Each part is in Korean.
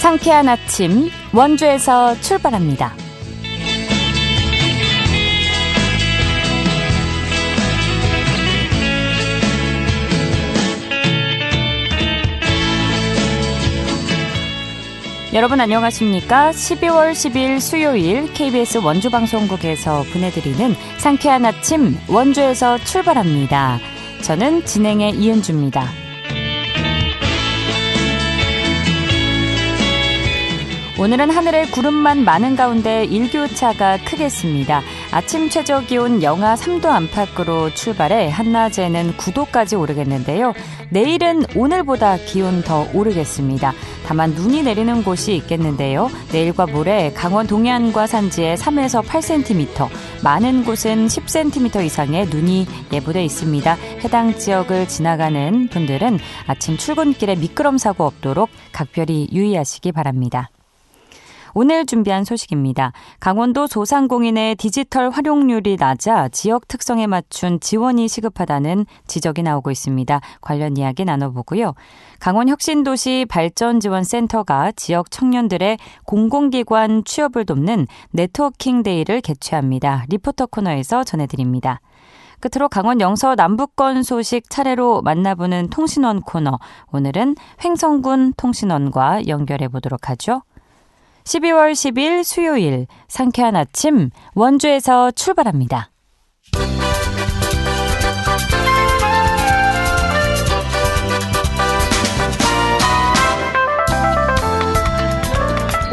상쾌한 아침 원주에서 출발합니다. 여러분 안녕하십니까? 12월 10일 수요일 KBS 원주방송국에서 보내드리는 상쾌한 아침 원주에서 출발합니다. 저는 진행의 이은주입니다. 오늘은 하늘에 구름만 많은 가운데 일교차가 크겠습니다. 아침 최저기온 영하 3도 안팎으로 출발해 한낮에는 9도까지 오르겠는데요. 내일은 오늘보다 기온 더 오르겠습니다. 다만 눈이 내리는 곳이 있겠는데요. 내일과 모레 강원 동해안과 산지에 3에서 8cm, 많은 곳은 10cm 이상의 눈이 예보돼 있습니다. 해당 지역을 지나가는 분들은 아침 출근길에 미끄럼 사고 없도록 각별히 유의하시기 바랍니다. 오늘 준비한 소식입니다. 강원도 소상공인의 디지털 활용률이 낮아 지역 특성에 맞춘 지원이 시급하다는 지적이 나오고 있습니다. 관련 이야기 나눠보고요. 강원혁신도시 발전지원센터가 지역 청년들의 공공기관 취업을 돕는 네트워킹 데이를 개최합니다. 리포터 코너에서 전해드립니다. 끝으로 강원 영서 남부권 소식 차례로 만나보는 통신원 코너. 오늘은 횡성군 통신원과 연결해 보도록 하죠. 12월 10일 수요일 상쾌한 아침 원주에서 출발합니다.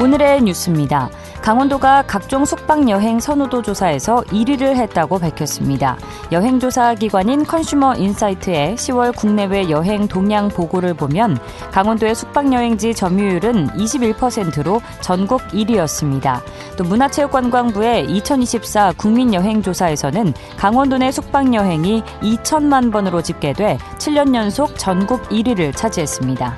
오늘의 뉴스입니다. 강원도가 각종 숙박여행 선호도 조사에서 1위를 했다고 밝혔습니다. 여행조사 기관인 컨슈머 인사이트의 10월 국내외 여행 동향 보고를 보면 강원도의 숙박여행지 점유율은 21%로 전국 1위였습니다. 또 문화체육관광부의 2024 국민여행조사에서는 강원도 내 숙박여행이 2천만 번으로 집계돼 7년 연속 전국 1위를 차지했습니다.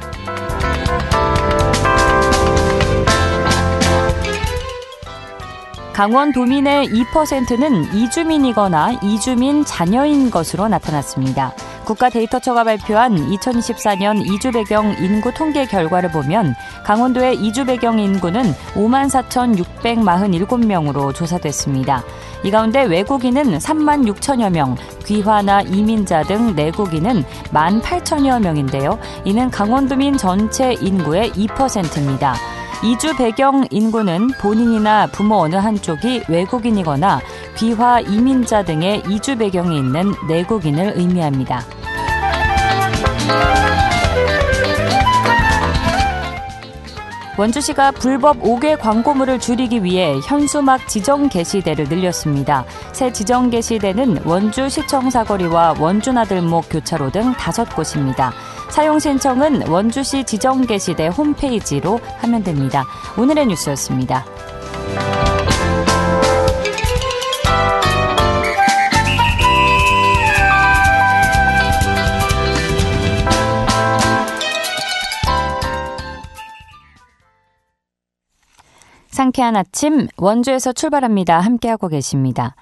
강원 도민의 2%는 이주민이거나 이주민 자녀인 것으로 나타났습니다. 국가데이터처가 발표한 2024년 이주 배경 인구 통계 결과를 보면 강원도의 이주 배경 인구는 54,647명으로 조사됐습니다. 이 가운데 외국인은 3만 6천여 명, 귀화나 이민자 등 내국인은 18,000여 명인데요. 이는 강원도민 전체 인구의 2%입니다. 이주 배경 인구는 본인이나 부모 어느 한쪽이 외국인이거나 귀화 이민자 등의 이주 배경이 있는 내국인을 의미합니다. 원주시가 불법 5개 광고물을 줄이기 위해 현수막 지정 게시대를 늘렸습니다. 새 지정 게시대는 원주시청 사거리와 원주나들목 교차로 등 5곳입니다. 사용 신청은 원주시 지정 게시대 홈페이지로 하면 됩니다. 오늘의 뉴스였습니다. 상쾌한 아침 원주에서 출발합니다. 함께하고 계십니다.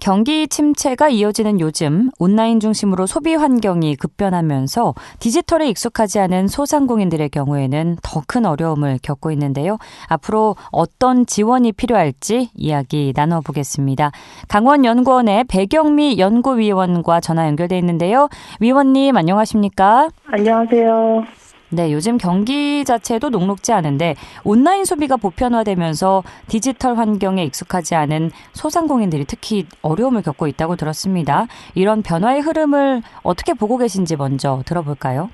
경기 침체가 이어지는 요즘 온라인 중심으로 소비 환경이 급변하면서 디지털에 익숙하지 않은 소상공인들의 경우에는 더 큰 어려움을 겪고 있는데요. 앞으로 어떤 지원이 필요할지 이야기 나눠보겠습니다. 강원연구원의 배경미 연구위원과 전화 연결돼 있는데요. 위원님 안녕하십니까? 안녕하세요. 네, 요즘 경기 자체도 녹록지 않은데 온라인 소비가 보편화되면서 디지털 환경에 익숙하지 않은 소상공인들이 특히 어려움을 겪고 있다고 들었습니다. 이런 변화의 흐름을 어떻게 보고 계신지 먼저 들어볼까요?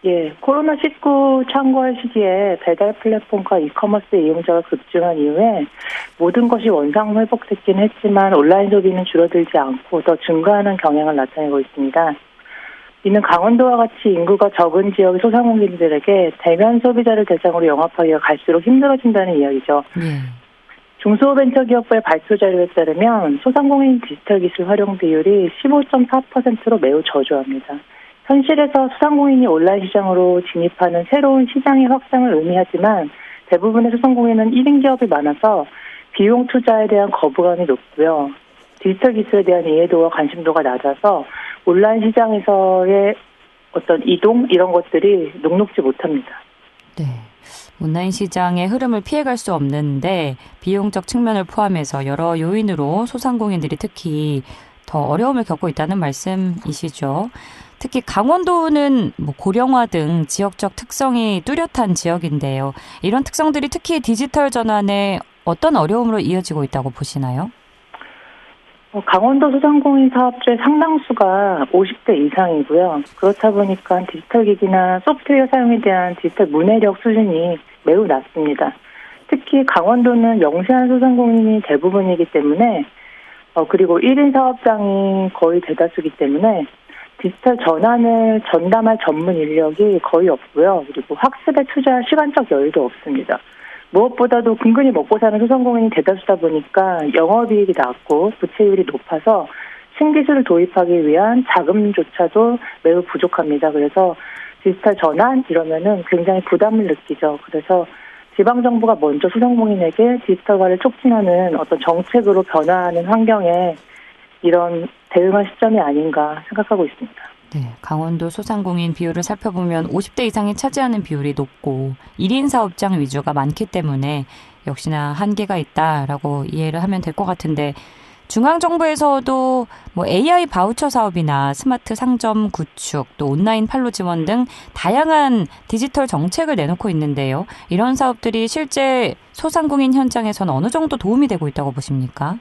예, 코로나19 창궐 시기에 배달 플랫폼과 이커머스 이용자가 급증한 이후에 모든 것이 원상 회복됐긴 했지만 온라인 소비는 줄어들지 않고 더 증가하는 경향을 나타내고 있습니다. 이는 강원도와 같이 인구가 적은 지역의 소상공인들에게 대면 소비자를 대상으로 영업하기가 갈수록 힘들어진다는 이야기죠. 중소벤처기업부의 발표 자료에 따르면 소상공인 디지털 기술 활용 비율이 15.4%로 매우 저조합니다. 현실에서 소상공인이 온라인 시장으로 진입하는 새로운 시장의 확장을 의미하지만 대부분의 소상공인은 1인 기업이 많아서 비용 투자에 대한 거부감이 높고요. 디지털 기술에 대한 이해도와 관심도가 낮아서 온라인 시장에서의 어떤 이동 이런 것들이 녹록지 못합니다. 네. 온라인 시장의 흐름을 피해갈 수 없는데 비용적 측면을 포함해서 여러 요인으로 소상공인들이 특히 더 어려움을 겪고 있다는 말씀이시죠. 특히 강원도는 고령화 등 지역적 특성이 뚜렷한 지역인데요. 이런 특성들이 특히 디지털 전환에 어떤 어려움으로 이어지고 있다고 보시나요? 강원도 소상공인 사업주의 상당수가 50대 이상이고요. 그렇다 보니까 디지털 기기나 소프트웨어 사용에 대한 디지털 문해력 수준이 매우 낮습니다. 특히 강원도는 영세한 소상공인이 대부분이기 때문에 그리고 1인 사업장이 거의 대다수이기 때문에 디지털 전환을 전담할 전문 인력이 거의 없고요. 그리고 학습에 투자할 시간적 여유도 없습니다. 무엇보다도 근근히 먹고 사는 소상공인이 대다수다 보니까 영업이익이 낮고 부채율이 높아서 신기술을 도입하기 위한 자금조차도 매우 부족합니다. 그래서 디지털 전환 이러면은 굉장히 부담을 느끼죠. 그래서 지방정부가 먼저 소상공인에게 디지털화를 촉진하는 어떤 정책으로 변화하는 환경에 이런 대응할 시점이 아닌가 생각하고 있습니다. 네, 강원도 소상공인 비율을 살펴보면 50대 이상이 차지하는 비율이 높고 1인 사업장 위주가 많기 때문에 역시나 한계가 있다라고 이해를 하면 될 것 같은데 중앙정부에서도 AI 바우처 사업이나 스마트 상점 구축, 또 온라인 판로 지원 등 다양한 디지털 정책을 내놓고 있는데요. 이런 사업들이 실제 소상공인 현장에서는 어느 정도 도움이 되고 있다고 보십니까?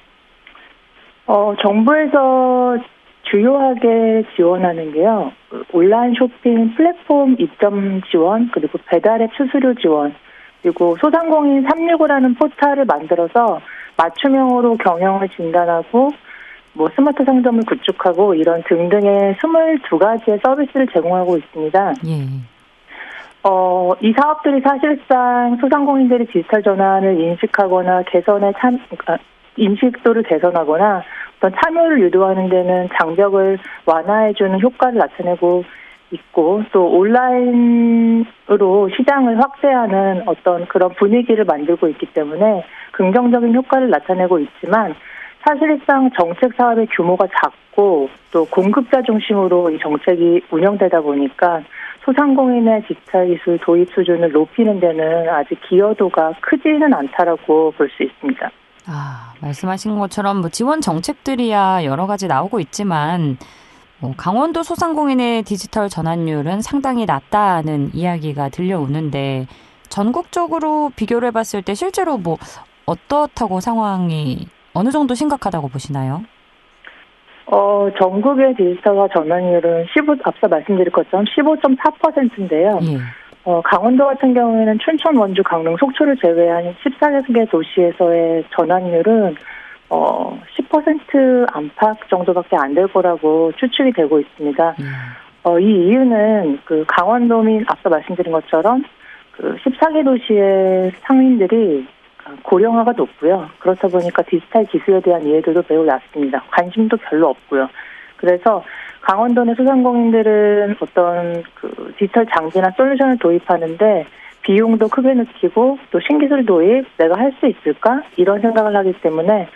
정부에서 주요하게 지원하는 게요. 온라인 쇼핑 플랫폼 입점 지원, 그리고 배달앱 수수료 지원, 그리고 소상공인 365라는 포털을 만들어서 맞춤형으로 경영을 진단하고 스마트 상점을 구축하고 이런 등등의 22가지의 서비스를 제공하고 있습니다. 예. 이 사업들이 사실상 소상공인들이 디지털 전환을 인식하거나 인식도를 개선하거나 어떤 참여를 유도하는 데는 장벽을 완화해주는 효과를 나타내고 있고 또 온라인으로 시장을 확대하는 어떤 그런 분위기를 만들고 있기 때문에 긍정적인 효과를 나타내고 있지만 사실상 정책 사업의 규모가 작고 또 공급자 중심으로 이 정책이 운영되다 보니까 소상공인의 디지털 기술 도입 수준을 높이는 데는 아직 기여도가 크지는 않다라고 볼 수 있습니다. 말씀하신 것처럼 지원 정책들이야 여러 가지 나오고 있지만 강원도 소상공인의 디지털 전환율은 상당히 낮다는 이야기가 들려오는데 전국적으로 비교를 해봤을 때 실제로 어떻다고 상황이 어느 정도 심각하다고 보시나요? 전국의 디지털화 전환율은 앞서 말씀드린 것처럼 15.4%인데요. 예. 강원도 같은 경우에는 춘천, 원주, 강릉, 속초를 제외한 14개 도시에서의 전환율은 10% 안팎 정도밖에 안 될 거라고 추측이 되고 있습니다. 이 이유는 강원도 및 앞서 말씀드린 것처럼 14개 도시의 상인들이 고령화가 높고요. 그렇다 보니까 디지털 기술에 대한 이해도도 매우 낮습니다. 관심도 별로 없고요. 그래서 강원도 내 소상공인들은 어떤 디지털 장비나 솔루션을 도입하는데 비용도 크게 느끼고 또 신기술 도입 내가 할 수 있을까? 이런 생각을 하기 때문에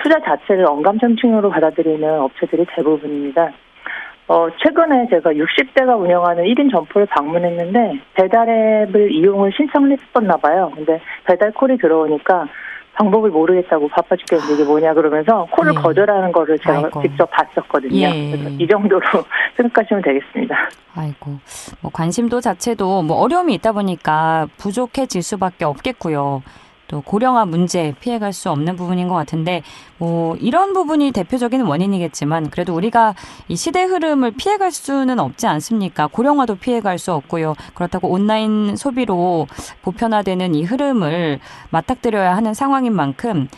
투자 자체를 언감천칭으로 받아들이는 업체들이 대부분입니다. 최근에 제가 60대가 운영하는 1인 점포를 방문했는데 배달앱을 이용을 신청을 했었나 봐요. 근데 배달콜이 들어오니까 방법을 모르겠다고 바빠 죽겠는데 이게 뭐냐 그러면서 콜을 거절하는 거를 제가 직접 봤었거든요. 그래서 이 정도로 생각하시면 되겠습니다. 관심도 자체도 어려움이 있다 보니까 부족해질 수밖에 없겠고요. 또 고령화 문제 피해갈 수 없는 부분인 것 같은데 이런 부분이 대표적인 원인이겠지만 그래도 우리가 이 시대 흐름을 피해갈 수는 없지 않습니까? 고령화도 피해갈 수 없고요. 그렇다고 온라인 소비로 보편화되는 이 흐름을 맞닥뜨려야 하는 상황인 만큼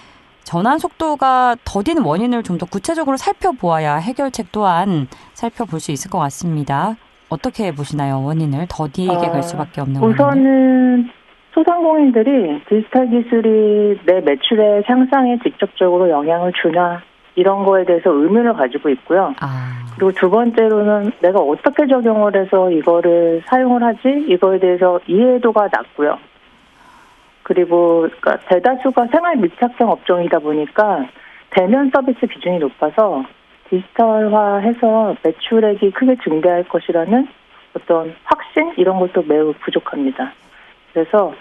전환 속도가 더딘 원인을 좀 더 구체적으로 살펴보아야 해결책 또한 살펴볼 수 있을 것 같습니다. 어떻게 보시나요? 원인을 더디게 갈 수밖에 없는 원인을. 우선은 소상공인들이 디지털 기술이 내 매출의 향상에 직접적으로 영향을 주나 이런 거에 대해서 의문을 가지고 있고요. 그리고 두 번째로는 내가 어떻게 적용을 해서 이거를 사용을 하지? 이거에 대해서 이해도가 낮고요. 그리고 대다수가 생활 밀착형 업종이다 보니까 대면 서비스 비중이 높아서 디지털화해서 매출액이 크게 증대할 것이라는 어떤 확신 이런 것도 매우 부족합니다. 그래서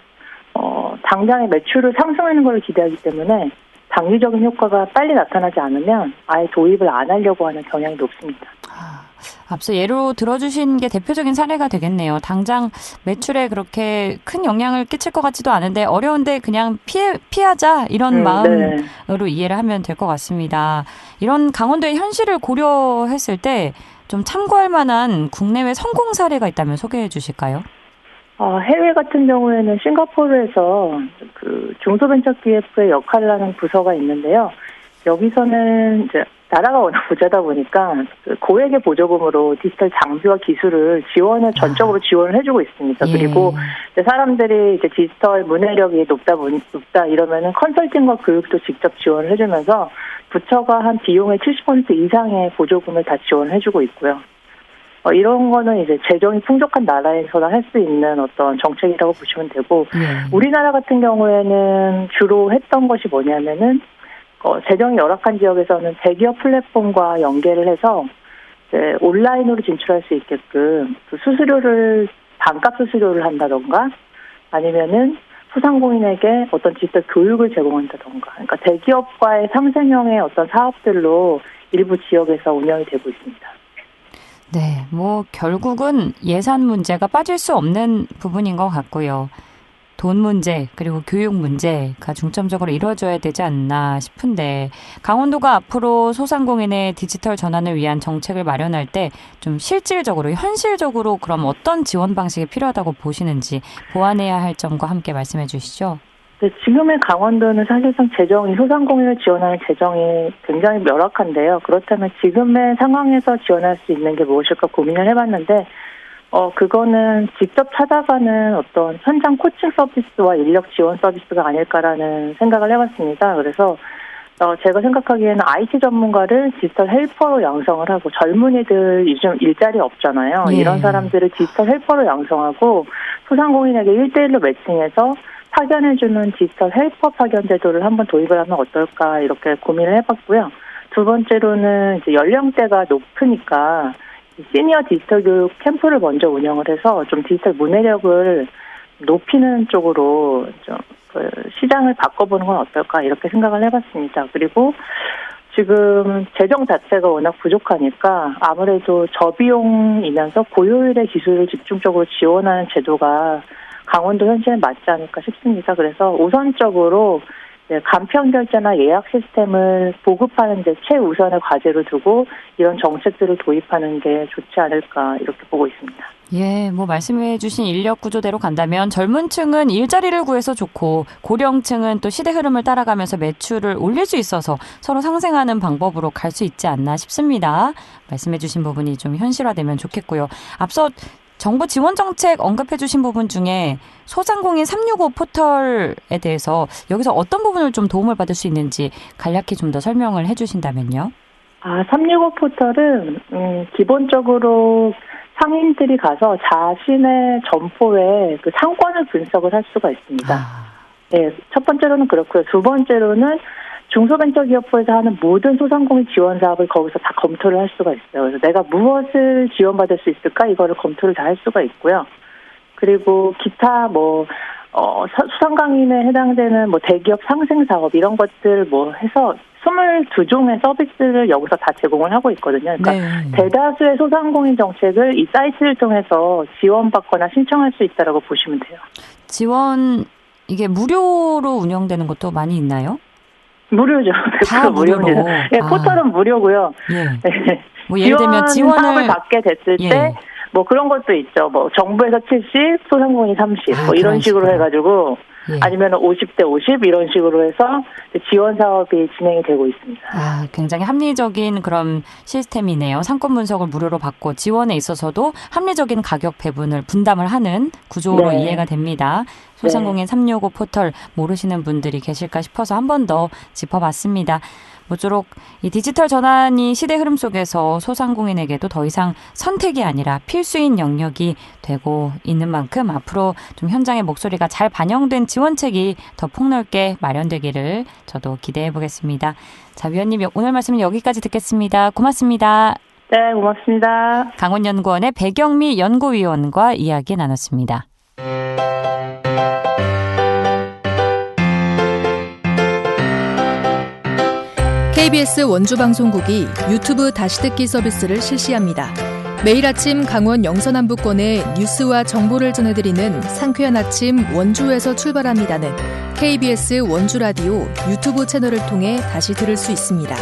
당장의 매출을 상승하는 걸 기대하기 때문에 단기적인 효과가 빨리 나타나지 않으면 아예 도입을 안 하려고 하는 경향이 높습니다. 앞서 예로 들어주신 게 대표적인 사례가 되겠네요. 당장 매출에 그렇게 큰 영향을 끼칠 것 같지도 않은데 어려운데 그냥 피하자 이런 마음으로 이해를 하면 될 것 같습니다. 이런 강원도의 현실을 고려했을 때 좀 참고할 만한 국내외 성공 사례가 있다면 소개해 주실까요? 해외 같은 경우에는 싱가포르에서 그 중소벤처기업부의 역할을 하는 부서가 있는데요. 여기서는 이제 나라가 워낙 부자다 보니까 그 고액의 보조금으로 디지털 장비와 기술을 전적으로 지원을 해주고 있습니다. 그리고 이제 사람들이 이제 디지털 문해력이 높다 이러면은 컨설팅과 교육도 직접 지원을 해주면서 부처가 한 비용의 70% 이상의 보조금을 다 지원을 해주고 있고요. 이런 거는 이제 재정이 풍족한 나라에서나 할 수 있는 어떤 정책이라고 보시면 되고, 우리나라 같은 경우에는 주로 했던 것이 뭐냐면은, 재정이 열악한 지역에서는 대기업 플랫폼과 연계를 해서, 이제 온라인으로 진출할 수 있게끔, 그 반값 수수료를 한다던가, 아니면은 소상공인에게 어떤 디지털 교육을 제공한다던가, 그러니까 대기업과의 상생형의 어떤 사업들로 일부 지역에서 운영이 되고 있습니다. 네, 결국은 예산 문제가 빠질 수 없는 부분인 것 같고요. 돈 문제 그리고 교육 문제가 중점적으로 이루어져야 되지 않나 싶은데 강원도가 앞으로 소상공인의 디지털 전환을 위한 정책을 마련할 때 좀 실질적으로 현실적으로 그럼 어떤 지원 방식이 필요하다고 보시는지 보완해야 할 점과 함께 말씀해 주시죠. 네, 지금의 강원도는 사실상 소상공인을 지원하는 재정이 굉장히 열악한데요. 그렇다면 지금의 상황에서 지원할 수 있는 게 무엇일까 고민을 해봤는데, 그거는 직접 찾아가는 어떤 현장 코칭 서비스와 인력 지원 서비스가 아닐까라는 생각을 해봤습니다. 그래서 제가 생각하기에는 IT 전문가를 디지털 헬퍼로 양성을 하고 젊은이들 요즘 일자리 없잖아요. 이런 사람들을 디지털 헬퍼로 양성하고 소상공인에게 1대1로 매칭해서 파견해주는 디지털 헬퍼 파견 제도를 한번 도입을 하면 어떨까 이렇게 고민을 해봤고요. 두 번째로는 이제 연령대가 높으니까 시니어 디지털 교육 캠프를 먼저 운영을 해서 좀 디지털 문해력을 높이는 쪽으로 좀 그 시장을 바꿔보는 건 어떨까 이렇게 생각을 해봤습니다. 그리고 지금 재정 자체가 워낙 부족하니까 아무래도 저비용이면서 고효율의 기술을 집중적으로 지원하는 제도가 강원도 현실에 맞지 않을까 싶습니다. 그래서 우선적으로 간편 결제나 예약 시스템을 보급하는 데 최우선의 과제로 두고 이런 정책들을 도입하는 게 좋지 않을까 이렇게 보고 있습니다. 예, 말씀해 주신 인력 구조대로 간다면 젊은 층은 일자리를 구해서 좋고 고령층은 또 시대 흐름을 따라가면서 매출을 올릴 수 있어서 서로 상생하는 방법으로 갈 수 있지 않나 싶습니다. 말씀해 주신 부분이 좀 현실화되면 좋겠고요. 앞서 정부 지원 정책 언급해 주신 부분 중에 소상공인 365 포털에 대해서 여기서 어떤 부분을 좀 도움을 받을 수 있는지 간략히 좀 더 설명을 해 주신다면요. 365 포털은 기본적으로 상인들이 가서 자신의 점포에 그 상권을 분석을 할 수가 있습니다. 네, 첫 번째로는 그렇고요. 두 번째로는 중소벤처기업부에서 하는 모든 소상공인 지원 사업을 거기서 다 검토를 할 수가 있어요. 그래서 내가 무엇을 지원받을 수 있을까 이거를 검토를 다 할 수가 있고요. 그리고 기타 수상강인에 해당되는 대기업 상생 사업 이런 것들 해서 22종의 서비스를 여기서 다 제공을 하고 있거든요. 그러니까 대다수의 소상공인 정책을 이 사이트를 통해서 지원받거나 신청할 수 있다라고 보시면 돼요. 지원 이게 무료로 운영되는 것도 많이 있나요? 무료죠. 다 무료로. 네, 포털은 무료고요. 네. 예를 들면 지원을 사업을 받게 됐을 때 그런 것도 있죠. 정부에서 70, 소상공인이 30, 이런 식으로 해가지고 아니면 50대 50 이런 식으로 해서 지원 사업이 진행이 되고 있습니다. 굉장히 합리적인 그런 시스템이네요. 상권 분석을 무료로 받고 지원에 있어서도 합리적인 가격 배분을 분담을 하는 구조로 이해가 됩니다. 소상공인 365 포털 모르시는 분들이 계실까 싶어서 한 번 더 짚어봤습니다. 모쪼록 이 디지털 전환이 시대 흐름 속에서 소상공인에게도 더 이상 선택이 아니라 필수인 영역이 되고 있는 만큼 앞으로 좀 현장의 목소리가 잘 반영된 지원책이 더 폭넓게 마련되기를 저도 기대해 보겠습니다. 자, 위원님 오늘 말씀은 여기까지 듣겠습니다. 고맙습니다. 네, 고맙습니다. 강원연구원의 배경미 연구위원과 이야기 나눴습니다. KBS 원주방송국이 유튜브 다시 듣기 서비스를 실시합니다. 매일 아침 강원 영서남부권의 뉴스와 정보를 전해드리는 상쾌한 아침 원주에서 출발합니다는 KBS 원주라디오 유튜브 채널을 통해 다시 들을 수 있습니다.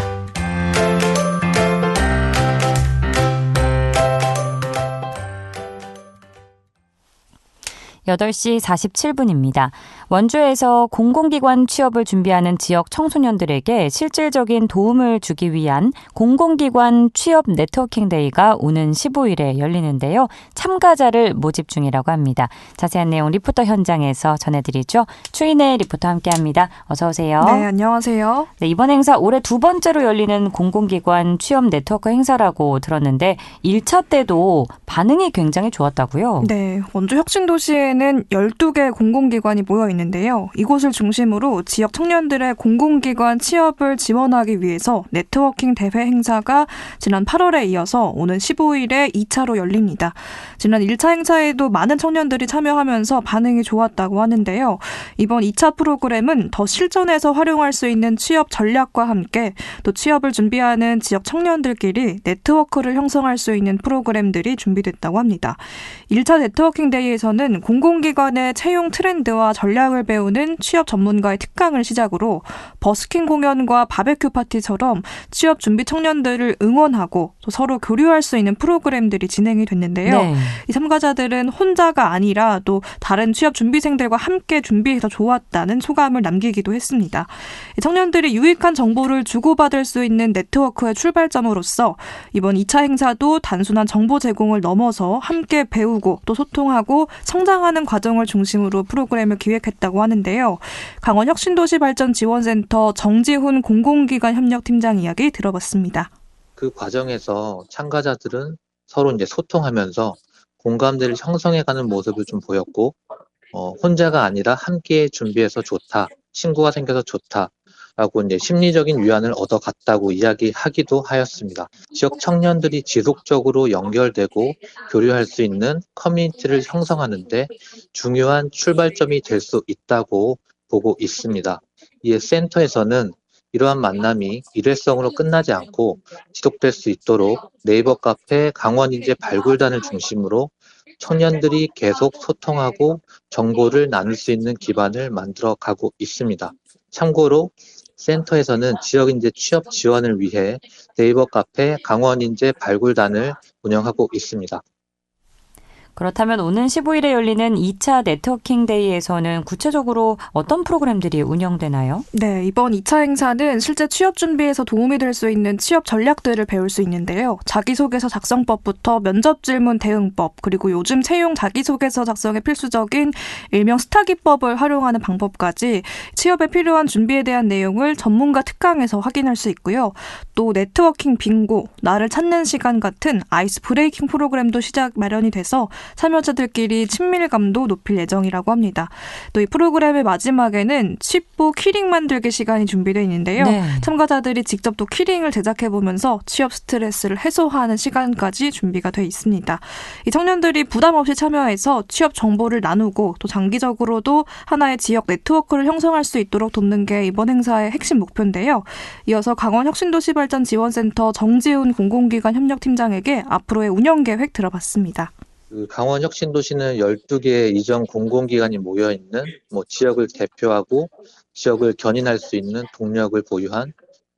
8시 47분입니다. 원주에서 공공기관 취업을 준비하는 지역 청소년들에게 실질적인 도움을 주기 위한 공공기관 취업 네트워킹 데이가 오는 15일에 열리는데요. 참가자를 모집 중이라고 합니다. 자세한 내용 리포터 현장에서 전해드리죠. 추인혜 리포터 함께합니다. 어서 오세요. 네, 안녕하세요. 네, 이번 행사 올해 두 번째로 열리는 공공기관 취업 네트워크 행사라고 들었는데 1차 때도 반응이 굉장히 좋았다고요? 네, 원주 혁신도시에는 12개 공공기관이 모여 있는데요. 이곳을 중심으로 지역 청년들의 공공기관 취업을 지원하기 위해서 네트워킹 대회 행사가 지난 8월에 이어서 오는 15일에 2차로 열립니다. 지난 1차 행사에도 많은 청년들이 참여하면서 반응이 좋았다고 하는데요. 이번 2차 프로그램은 더 실전에서 활용할 수 있는 취업 전략과 함께 또 취업을 준비하는 지역 청년들끼리 네트워크를 형성할 수 있는 프로그램들이 준비됐다고 합니다. 1차 네트워킹 데이에서는 공공기관의 채용 트렌드와 전략을 배우는 취업 전문가의 특강을 시작으로 버스킹 공연과 바베큐 파티처럼 취업 준비 청년들을 응원하고 또 서로 교류할 수 있는 프로그램들이 진행이 됐는데요. 네. 이 참가자들은 혼자가 아니라 또 다른 취업 준비생들과 함께 준비해서 좋았다는 소감을 남기기도 했습니다. 이 청년들이 유익한 정보를 주고받을 수 있는 네트워크의 출발점으로서 이번 2차 행사도 단순한 정보 제공을 넘어서 함께 배우고 또 소통하고 성장하는 과정을 중심으로 프로그램을 기획했다고 하는데요. 강원 혁신도시발전지원센터 정지훈 공공기관 협력팀장 이야기 들어봤습니다. 그 과정에서 참가자들은 서로 이제 소통하면서 공감대를 형성해가는 모습을 좀 보였고, 혼자가 아니라 함께 준비해서 좋다, 친구가 생겨서 좋다라고 이제 심리적인 위안을 얻어갔다고 이야기하기도 하였습니다. 지역 청년들이 지속적으로 연결되고 교류할 수 있는 커뮤니티를 형성하는데 중요한 출발점이 될 수 있다고 보고 있습니다. 이에 센터에서는 이러한 만남이 일회성으로 끝나지 않고 지속될 수 있도록 네이버 카페 강원인재 발굴단을 중심으로 청년들이 계속 소통하고 정보를 나눌 수 있는 기반을 만들어 가고 있습니다. 참고로 센터에서는 지역인재 취업 지원을 위해 네이버 카페 강원인재 발굴단을 운영하고 있습니다. 그렇다면 오는 15일에 열리는 2차 네트워킹 데이에서는 구체적으로 어떤 프로그램들이 운영되나요? 네, 이번 2차 행사는 실제 취업 준비에서 도움이 될 수 있는 취업 전략들을 배울 수 있는데요. 자기소개서 작성법부터 면접 질문 대응법, 그리고 요즘 채용 자기소개서 작성에 필수적인 일명 스타 기법을 활용하는 방법까지 취업에 필요한 준비에 대한 내용을 전문가 특강에서 확인할 수 있고요. 또 네트워킹 빙고, 나를 찾는 시간 같은 아이스 브레이킹 프로그램도 시작 마련이 돼서 참여자들끼리 친밀감도 높일 예정이라고 합니다. 또 이 프로그램의 마지막에는 칩보 키링 만들기 시간이 준비되어 있는데요. 네. 참가자들이 직접 또 키링을 제작해보면서 취업 스트레스를 해소하는 시간까지 준비가 돼 있습니다. 이 청년들이 부담 없이 참여해서 취업 정보를 나누고 또 장기적으로도 하나의 지역 네트워크를 형성할 수 있도록 돕는 게 이번 행사의 핵심 목표인데요. 이어서 강원 혁신도시발전지원센터 정지훈 공공기관 협력팀장에게 앞으로의 운영 계획 들어봤습니다. 강원 혁신도시는 12개의 이전 공공기관이 모여있는 지역을 대표하고 지역을 견인할 수 있는 동력을 보유한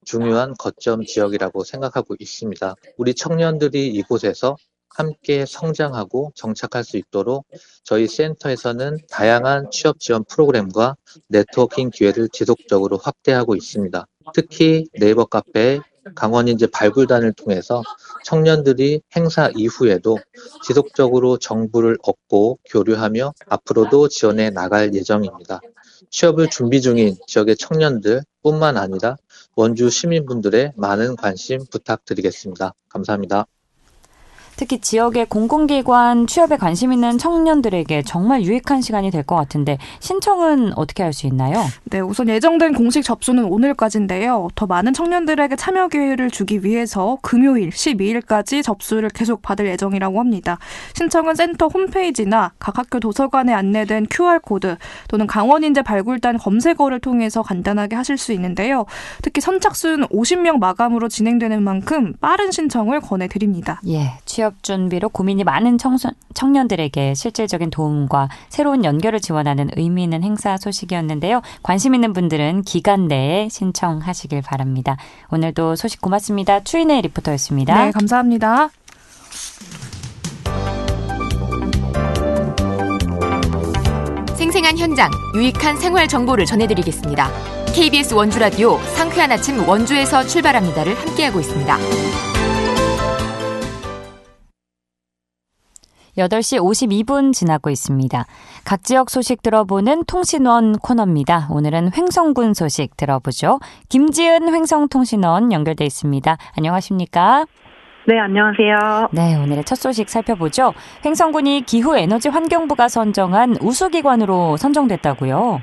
중요한 거점 지역이라고 생각하고 있습니다. 우리 청년들이 이곳에서 함께 성장하고 정착할 수 있도록 저희 센터에서는 다양한 취업 지원 프로그램과 네트워킹 기회를 지속적으로 확대하고 있습니다. 특히 네이버 카페 강원인재 발굴단을 통해서 청년들이 행사 이후에도 지속적으로 정보를 얻고 교류하며 앞으로도 지원해 나갈 예정입니다. 취업을 준비 중인 지역의 청년들뿐만 아니라 원주 시민분들의 많은 관심 부탁드리겠습니다. 감사합니다. 특히 지역의 공공기관 취업에 관심 있는 청년들에게 정말 유익한 시간이 될 것 같은데 신청은 어떻게 할 수 있나요? 네, 우선 예정된 공식 접수는 오늘까지인데요. 더 많은 청년들에게 참여 기회를 주기 위해서 금요일 12일까지 접수를 계속 받을 예정이라고 합니다. 신청은 센터 홈페이지나 각 학교 도서관에 안내된 QR코드 또는 강원인재 발굴단 검색어를 통해서 간단하게 하실 수 있는데요. 특히 선착순 50명 마감으로 진행되는 만큼 빠른 신청을 권해드립니다. 예, 취업 준비로 고민이 많은 청년들에게 실질적인 도움과 새로운 연결을 지원하는 의미 있는 행사 소식이었는데요. 관심 있는 분들은 기간 내에 신청하시길 바랍니다. 오늘도 소식 고맙습니다. 추인혜 리포터였습니다. 네, 감사합니다. 생생한 현장, 유익한 생활 정보를 전해드리겠습니다. KBS 원주라디오 상쾌한 아침 원주에서 출발합니다를 함께하고 있습니다. 8시 52분 지나고 있습니다. 각 지역 소식 들어보는 통신원 코너입니다. 오늘은 횡성군 소식 들어보죠. 김지은 횡성통신원 연결돼 있습니다. 안녕하십니까? 네, 안녕하세요. 네, 오늘의 첫 소식 살펴보죠. 횡성군이 기후에너지환경부가 선정한 우수기관으로 선정됐다고요?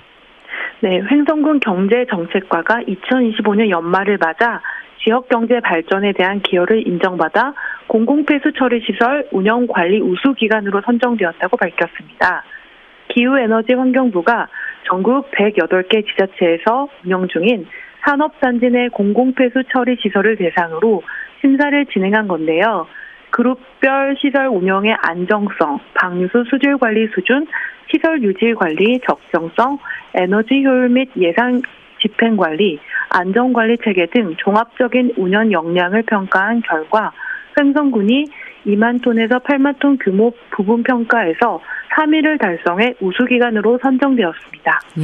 네, 횡성군 경제정책과가 2025년 연말을 맞아 지역 경제 발전에 대한 기여를 인정받아 공공폐수 처리시설 운영관리 우수기관으로 선정되었다고 밝혔습니다. 기후에너지환경부가 전국 108개 지자체에서 운영 중인 산업단지 내 공공폐수 처리시설을 대상으로 심사를 진행한 건데요. 그룹별 시설 운영의 안정성, 방류수 수질 관리 수준, 시설 유지 관리 적정성, 에너지 효율 및 예산 집행 관리, 안전 관리 체계 등 종합적인 운영 역량을 평가한 결과 횡성군이 2만 톤에서 8만 톤 규모 부분 평가에서 3위를 달성해 우수기관으로 선정되었습니다. 예.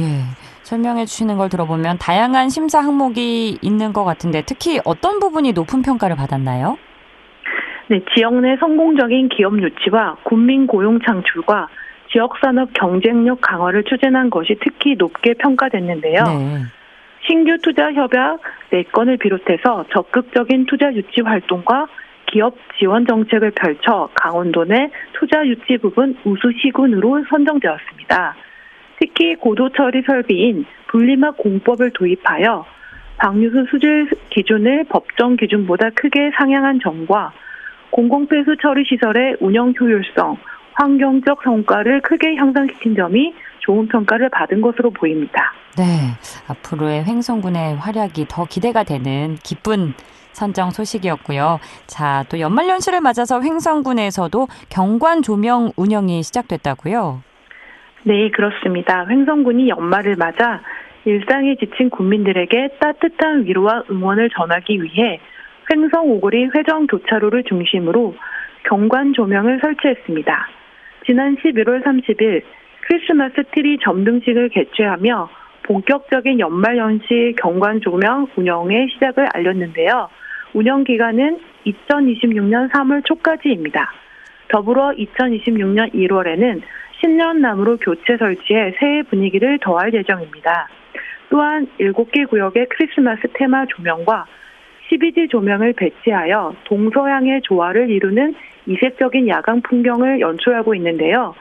설명해 주시는 걸 들어보면 다양한 심사 항목이 있는 것 같은데 특히 어떤 부분이 높은 평가를 받았나요? 네, 지역 내 성공적인 기업 유치와 국민 고용 창출과 지역산업 경쟁력 강화를 추진한 것이 특히 높게 평가됐는데요. 네. 신규 투자 협약 4건을 비롯해서 적극적인 투자 유치 활동과 기업 지원 정책을 펼쳐 강원도 내 투자 유치 부분 우수시군으로 선정되었습니다. 특히 고도 처리 설비인 분리막 공법을 도입하여 방류수 수질 기준을 법정 기준보다 크게 상향한 점과 공공폐수 처리 시설의 운영 효율성, 환경적 성과를 크게 향상시킨 점이 좋은 평가를 받은 것으로 보입니다. 네, 앞으로의 횡성군의 활약이 더 기대가 되는 기쁜 선정 소식이었고요. 자, 또 연말연시를 맞아서 횡성군에서도 경관 조명 운영이 시작됐다고요? 네, 그렇습니다. 횡성군이 연말을 맞아 일상에 지친 국민들에게 따뜻한 위로와 응원을 전하기 위해 횡성 오거리 회전 교차로를 중심으로 경관 조명을 설치했습니다. 지난 11월 30일 크리스마스 트리 점등식을 개최하며 본격적인 연말연시 경관 조명 운영의 시작을 알렸는데요. 운영 기간은 2026년 3월 초까지입니다. 더불어 2026년 1월에는 신년나무로 교체 설치해 새해 분위기를 더할 예정입니다. 또한 7개 구역의 크리스마스 테마 조명과 12지 조명을 배치하여 동서양의 조화를 이루는 이색적인 야광 풍경을 연출하고 있는데요.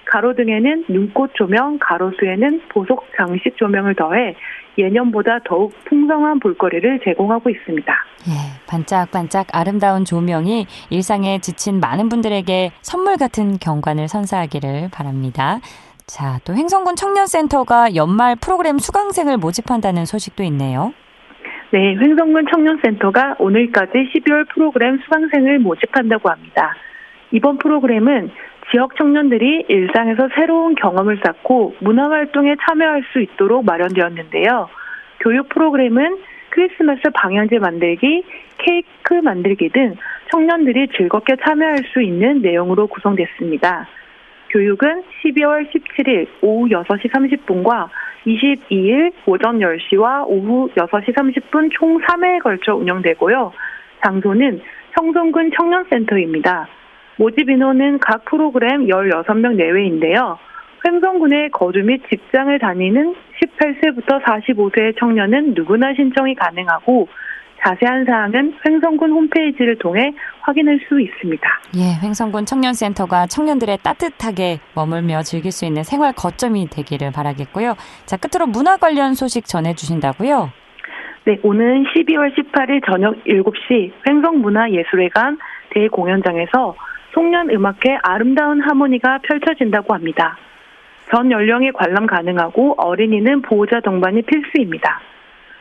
가로등에는 눈꽃 조명, 가로수에는 보석 장식 조명을 더해 예년보다 더욱 풍성한 볼거리를 제공하고 있습니다. 예, 반짝반짝 아름다운 조명이 일상에 지친 많은 분들에게 선물 같은 경관을 선사하기를 바랍니다. 자, 또 횡성군 청년센터가 연말 프로그램 수강생을 모집한다는 소식도 있네요. 네, 횡성군 청년센터가 오늘까지 12월 프로그램 수강생을 모집한다고 합니다. 이번 프로그램은 지역 청년들이 일상에서 새로운 경험을 쌓고 문화활동에 참여할 수 있도록 마련되었는데요. 교육 프로그램은 크리스마스 방향제 만들기, 케이크 만들기 등 청년들이 즐겁게 참여할 수 있는 내용으로 구성됐습니다. 교육은 12월 17일 오후 6시 30분과 22일 오전 10시와 오후 6시 30분 총 3회에 걸쳐 운영되고요. 장소는 횡성군 청년센터입니다. 모집 인원은 각 프로그램 16명 내외인데요. 횡성군에 거주 및 직장을 다니는 18세부터 45세의 청년은 누구나 신청이 가능하고 자세한 사항은 횡성군 홈페이지를 통해 확인할 수 있습니다. 예, 횡성군 청년센터가 청년들의 따뜻하게 머물며 즐길 수 있는 생활 거점이 되기를 바라겠고요. 자, 끝으로 문화 관련 소식 전해주신다고요? 네, 오는 12월 18일 저녁 7시 횡성문화예술회관 대공연장에서 송년음악회 아름다운 하모니가 펼쳐진다고 합니다. 전 연령에 관람 가능하고 어린이는 보호자 동반이 필수입니다.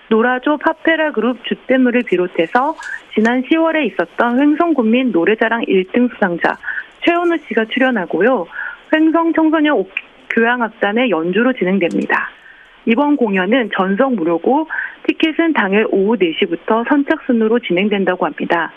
노라조 파페라 그룹 주댐노를 비롯해서 지난 10월에 있었던 횡성군민 노래자랑 1등 수상자 최원우 씨가 출연하고요. 횡성 청소년 교향악단의 연주로 진행됩니다. 이번 공연은 전석 무료고 티켓은 당일 오후 4시부터 선착순으로 진행된다고 합니다.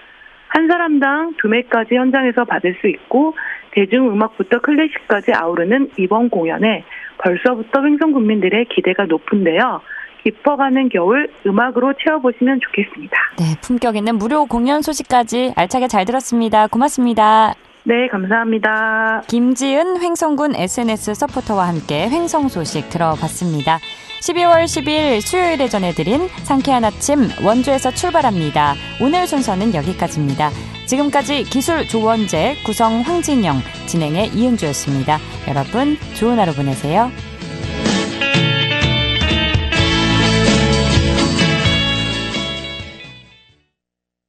한 사람당 2매까지 현장에서 받을 수 있고 대중음악부터 클래식까지 아우르는 이번 공연에 벌써부터 횡성군민들의 기대가 높은데요. 깊어가는 겨울 음악으로 채워보시면 좋겠습니다. 네, 품격 있는 무료 공연 소식까지 알차게 잘 들었습니다. 고맙습니다. 네, 감사합니다. 김지은 횡성군 SNS 서포터와 함께 횡성 소식 들어봤습니다. 12월 10일 수요일에 전해드린 상쾌한 아침 원주에서 출발합니다. 오늘 순서는 여기까지입니다. 지금까지 기술 조원재, 구성 황진영, 진행의 이은주였습니다. 여러분 좋은 하루 보내세요.